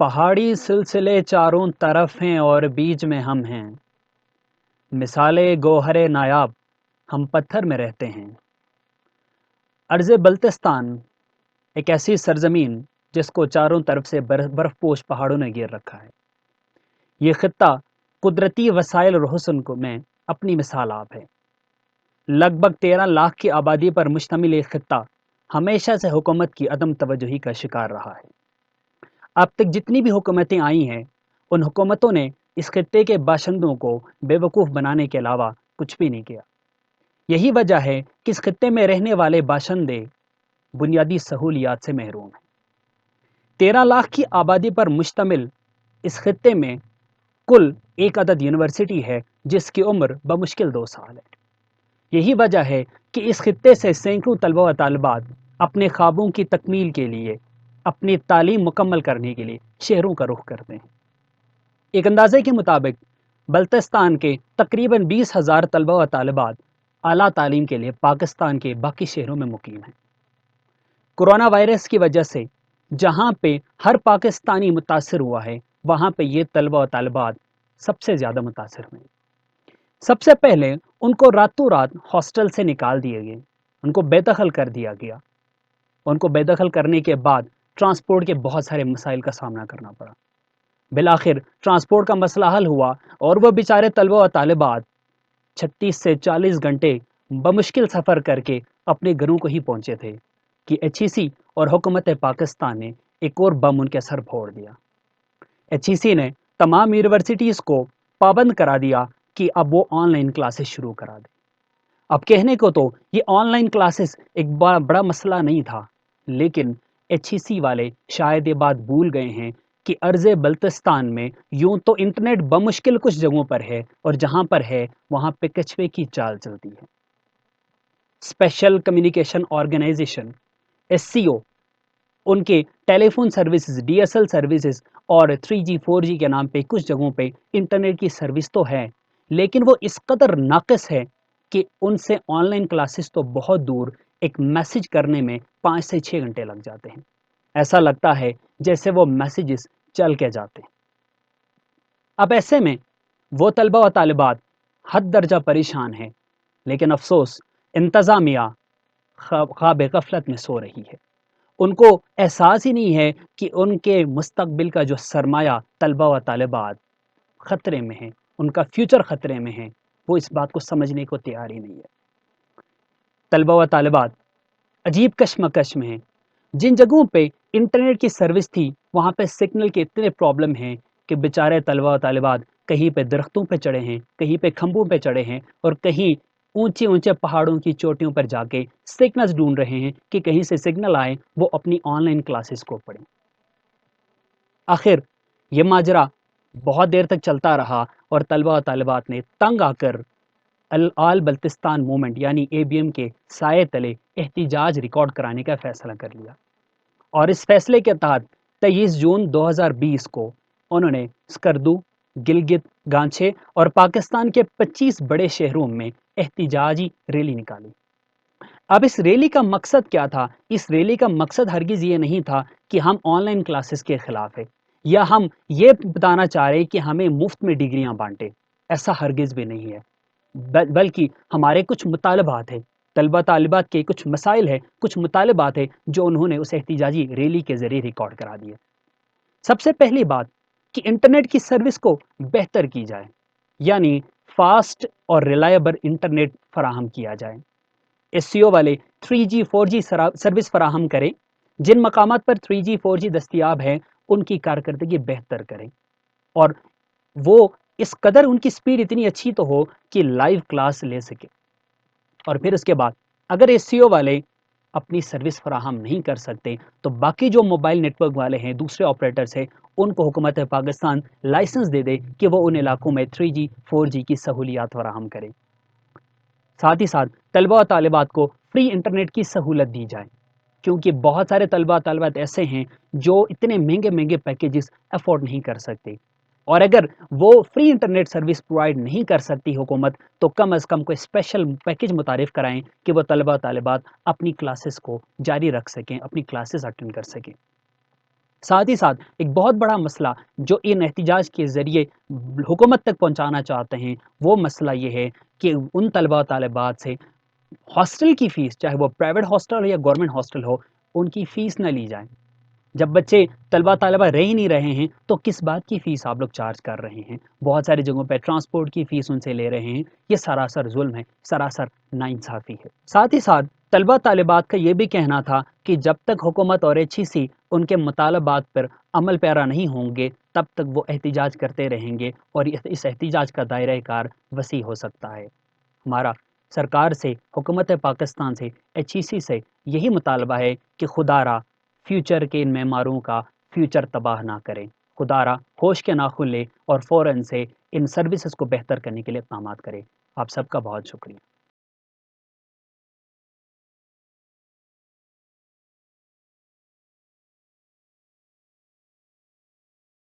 پہاڑی سلسلے چاروں طرف ہیں اور بیچ میں ہم ہیں، مثالِ گوہر نایاب ہم پتھر میں رہتے ہیں۔ ارض بلتستان ایک ایسی سرزمین جس کو چاروں طرف سے برف پوش پہاڑوں نے گھیر رکھا ہے۔ یہ خطہ قدرتی وسائل اور حسن میں اپنی مثال آپ ہے۔ لگ بھگ 13 لاکھ کی آبادی پر مشتمل یہ خطہ ہمیشہ سے حکومت کی عدم توجہی کا شکار رہا ہے۔ اب تک جتنی بھی حکومتیں آئی ہیں، ان حکومتوں نے اس خطے کے باشندوں کو بے وقوف بنانے کے علاوہ کچھ بھی نہیں کیا۔ یہی وجہ ہے کہ اس خطے میں رہنے والے باشندے بنیادی سہولیات سے محروم ہیں۔ 13 لاکھ کی آبادی پر مشتمل اس خطے میں کل ایک عدد یونیورسٹی ہے جس کی عمر بمشکل 2 سال ہے۔ یہی وجہ ہے کہ اس خطے سے سینکڑوں طلبہ و طالبات اپنے خوابوں کی تکمیل کے لیے، اپنی تعلیم مکمل کرنے کے لیے شہروں کا رخ کرتے ہیں۔ ایک اندازے کے مطابق بلتستان کے تقریباً 20,000 طلبہ و طالبات اعلیٰ تعلیم کے لیے پاکستان کے باقی شہروں میں مقیم ہیں۔ کورونا وائرس کی وجہ سے جہاں پہ ہر پاکستانی متاثر ہوا ہے، وہاں پہ یہ طلبہ و طالبات سب سے زیادہ متاثر ہوئے۔ سب سے پہلے ان کو راتوں رات ہاسٹل سے نکال دیے گئے، ان کو بے دخل کر دیا گیا۔ ان کو بے دخل کرنے کے بعد ٹرانسپورٹ کے بہت سارے مسائل کا سامنا کرنا پڑا۔ بالآخر ٹرانسپورٹ کا مسئلہ حل ہوا اور وہ بیچارے طلبہ و طالبات 36 سے 40 گھنٹے بمشکل سفر کر کے اپنے گھروں کو ہی پہنچے تھے کہ HEC اور حکومت پاکستان نے ایک اور بم ان کے سر پھوڑ دیا۔ HEC نے تمام یونیورسٹیز کو پابند کرا دیا کہ اب وہ آن لائن کلاسز شروع کرا دیں۔ اب کہنے کو تو یہ آن لائن کلاسز ایک بڑا مسئلہ نہیں تھا، لیکن HEC والے شاید یہ بات بھول گئے ہیں کہ ارض بلتستان میں یوں تو انٹرنیٹ بمشکل کچھ جگہوں پر ہے، اور جہاں پر ہے وہاں پہ کچھوے کی چال چلتی ہے۔ اسپیشل کمیونیکیشن آرگنائزیشن SCO ان کے ٹیلی فون سروسز، DSL سروسز اور 3G 4G کے نام پہ کچھ جگہوں پہ انٹرنیٹ کی سروس تو ہے، لیکن وہ اس قدر ناقص ہے کہ ان سے آن لائن کلاسز تو بہت دور، ایک میسج کرنے میں 5 سے 6 گھنٹے لگ جاتے ہیں۔ ایسا لگتا ہے جیسے وہ میسیجز چل کے جاتے ہیں۔ اب ایسے میں وہ طلبہ و طالبات حد درجہ پریشان ہیں، لیکن افسوس انتظامیہ خواب غفلت میں سو رہی ہے۔ ان کو احساس ہی نہیں ہے کہ ان کے مستقبل کا جو سرمایہ طلبہ و طالبات خطرے میں ہیں، ان کا فیوچر خطرے میں ہے، وہ اس بات کو سمجھنے کو تیار ہی نہیں ہے۔ طلبہ و طالبات عجیب کشمکش میں ہیں۔ جن جگہوں پہ انٹرنیٹ کی سروس تھی وہاں پہ سگنل کے اتنے پرابلم ہیں کہ بیچارے طلبہ و طالبات کہیں پہ درختوں پہ چڑھے ہیں، کہیں پہ کھمبوں پہ چڑھے ہیں، اور کہیں اونچے اونچے پہاڑوں کی چوٹیوں پر جا کے سگنلز ڈھونڈ رہے ہیں کہ کہیں سے سگنل آئے وہ اپنی آن لائن کلاسز کو پڑھیں۔ آخر یہ ماجرا بہت دیر تک چلتا رہا اور طلبہ و طالبات نے تنگ آ کر آل بلتستان موومنٹ یعنی ABM کے سائے تلے احتجاج ریکارڈ کرانے کا فیصلہ کر لیا، اور اس فیصلے کے تحت 23 جون 2020 کو انہوں نے اسکردو، گلگت، گانچھے اور پاکستان کے 25 بڑے شہروں میں احتجاجی ریلی نکالی۔ اب اس ریلی کا مقصد کیا تھا؟ اس ریلی کا مقصد ہرگز یہ نہیں تھا کہ ہم آن لائن کلاسز کے خلاف ہیں، یا ہم یہ بتانا چاہ رہے کہ ہمیں مفت میں ڈگریاں بانٹے، ایسا ہرگز بھی نہیں ہے، بلکہ ہمارے کچھ مطالبات ہیں، طلبہ طالبات کے کچھ مسائل ہیں، کچھ مطالبات ہیں جو انہوں نے اس احتجاجی ریلی کے ذریعے ریکارڈ کرا دیے۔ سب سے پہلی بات کہ انٹرنیٹ کی سروس کو بہتر کی جائے، یعنی فاسٹ اور ریلائبل انٹرنیٹ فراہم کیا جائے۔ SCO والے 3G 4G سروس فراہم کریں، جن مقامات پر 3G 4G دستیاب ہیں ان کی کارکردگی بہتر کریں، اور وہ اس قدر ان کی سپیڈ اتنی اچھی تو ہو کہ لائیو کلاس لے سکے۔ اور پھر اس کے بعد اگر SCO والے اپنی سروس فراہم نہیں کر سکتے تو باقی جو موبائل نیٹ ورک والے ہیں، دوسرے آپریٹرز ہیں، ان کو حکومت پاکستان لائسنس دے دے کہ وہ ان علاقوں میں 3G 4G کی سہولیات فراہم کریں۔ ساتھ ہی ساتھ طلبہ و طالبات کو فری انٹرنیٹ کی سہولت دی جائے، کیونکہ بہت سارے طلبہ طالبات ایسے ہیں جو اتنے مہنگے مہنگے پیکیجز افورڈ نہیں کر سکتے، اور اگر وہ فری انٹرنیٹ سروس پرووائڈ نہیں کر سکتی حکومت تو کم از کم کوئی اسپیشل پیکیج متعارف کرائیں کہ وہ طلبہ طالبات اپنی کلاسز کو جاری رکھ سکیں، اپنی کلاسز اٹینڈ کر سکیں۔ ساتھ ہی ساتھ ایک بہت بڑا مسئلہ جو ان احتجاج کے ذریعے حکومت تک پہنچانا چاہتے ہیں، وہ مسئلہ یہ ہے کہ ان طلباء و طالبات سے ہاسٹل کی فیس، چاہے وہ پرائیویٹ ہاسٹل ہو یا گورنمنٹ ہاسٹل ہو، ان کی فیس نہ لی جائے۔ جب بچے طلبہ رہ ہی نہیں رہے ہیں تو کس بات کی فیس آپ لوگ چارج کر رہے ہیں؟ بہت ساری جگہوں پہ ٹرانسپورٹ کی فیس ان سے لے رہے ہیں۔ یہ سراسر ظلم ہے، سراسر ناانصافی ہے۔ ساتھ ہی ساتھ طلبہ طالبات کا یہ بھی کہنا تھا کہ جب تک حکومت اور HEC ان کے مطالبات پر عمل پیرا نہیں ہوں گے تب تک وہ احتجاج کرتے رہیں گے، اور اس احتجاج کا دائرہ کار وسیع ہو سکتا ہے۔ ہمارا سرکار سے، حکومت پاکستان سے، HEC سے یہی مطالبہ ہے کہ خدا را فیوچر کے ان معماروں کا فیوچر تباہ نہ کریں۔ خدا را ہوش کے ناخن لے اور فوراً سے ان سروسز کو بہتر کرنے کے لیے اقدامات کریں۔ آپ سب کا بہت شکریہ۔